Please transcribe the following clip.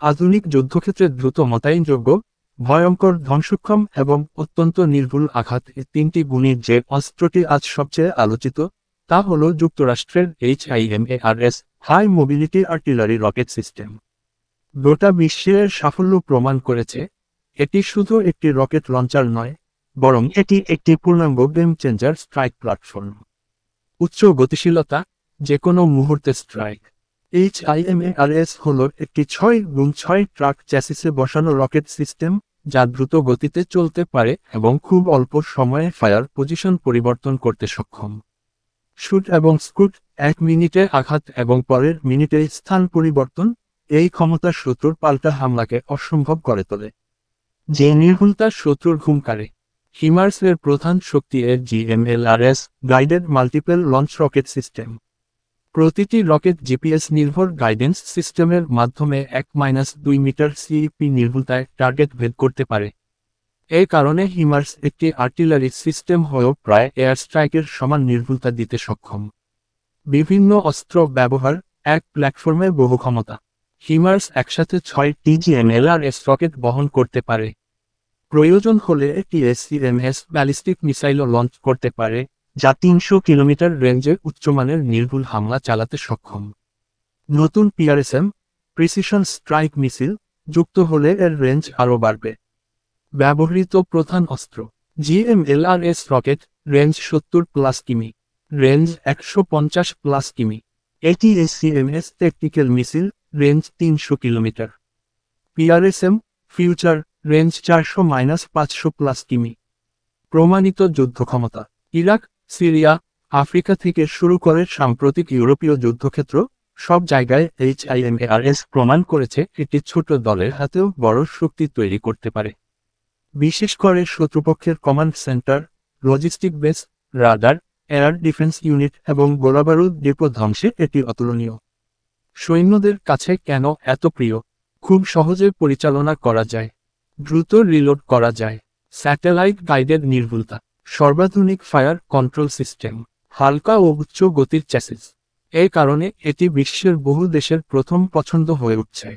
আধুনিক যুদ্ধক্ষেত্রে দ্রুত মোতায়েনযোগ্য, ভয়ঙ্কর ধ্বংসক্ষম এবং অত্যন্ত নির্ভুল আঘাত এই তিনটি গুণের যে অস্ত্রটি আজ সবচেয়ে আলোচিত তা হল যুক্তরাষ্ট্রের HIMARS high mobility artillery rocket system. গোটা বিশ্বের সাফল্য প্রমাণ করেছে এটি শুধু একটি রকেট লঞ্চার নয়, বরং এটি একটি পূর্ণাঙ্গ গেম চেঞ্জার স্ট্রাইক প্ল্যাটফর্ম। উচ্চ গতিশীলতা, যে কোনো মুহূর্তে স্ট্রাইক। HIMARS হল একটি 6x6 ট্রাক চ্যাসিসে বসানো রকেট সিস্টেম যা দ্রুত গতিতে চলতে পারে এবং খুব অল্প সময়ে ফায়ার পজিশন পরিবর্তন করতে সক্ষম। শুট এবং স্কুট, 1 মিনিটে আঘাত এবং পরের মিনিটে স্থান পরিবর্তন, এই ক্ষমতা শত্রুর পাল্টা হামলাকে অসম্ভব করে তোলে। যে নির্ভুলতা শত্রুর ঘুম কাড়ে। হিমার্সের প্রধান শক্তি এর GMLRS guided multiple launch rocket system. প্রতিটি রকেট জিপিএস নির্ভর গাইডেন্স সিস্টেমের মাধ্যমে 1-2 মিটার সিইপি নির্ভুলতায় টার্গেট ভেদ করতে পারে। এই কারণে হিমার্স একটি আর্টিলারি সিস্টেম হয়েও প্রায় এয়ার স্ট্রাইকের সমান নির্ভুলতা দিতে সক্ষম। বিভিন্ন অস্ত্র ব্যবহার, এক প্ল্যাটফর্মে বহু ক্ষমতা। হিমার্স একসাথে 6টি GMLRS রকেট বহন করতে পারে। প্রয়োজন হলে একটি SCMS ব্যালিস্টিক মিসাইলও লঞ্চ করতে পারে, যা 300 কিলোমিটার রেঞ্জে উচ্চমানের নির্ভুল হামলা চালাতে সক্ষম। নতুন PRSM প্রিসিশন স্ট্রাইক মিসাইল যুক্ত হলে এর রেঞ্জ আরও বাড়বে। ব্যবহৃত প্রধান অস্ত্র GMLRS রকেট, রেঞ্জ 70+ কিমি, রেঞ্জ 150+ কিমি। এটি SCMS tactical missile, range 300 kilometre. PRSM future, range 400-500+ কিমি। প্রমাণিত যুদ্ধক্ষমতা ইরাক, সিরিয়া, আফ্রিকা থেকে শুরু করে সাম্প্রতিক ইউরোপীয় যুদ্ধক্ষেত্র, সব জায়গায় HIMARS প্রমাণ করেছে এটি ছোট দলের হাতেও বড় শক্তি তৈরি করতে পারে। বিশেষ করে শত্রুপক্ষের command centre, logistic base, radar, air defence unit এবং গোলাবারুদ ডিপো ধ্বংসে এটি অতুলনীয়। সৈন্যদের কাছে কেন এত প্রিয়? খুব সহজে পরিচালনা করা যায়, দ্রুত রিলোড করা যায়, স্যাটেলাইট গাইডেড নির্ভুলতা, সর্বাধুনিক ফায়ার কন্ট্রোল সিস্টেম, হালকা ও উচ্চ গতির চ্যাসিস। এই কারণে এটি বিশ্বের বহু দেশের প্রথম পছন্দ হয়ে উঠছে।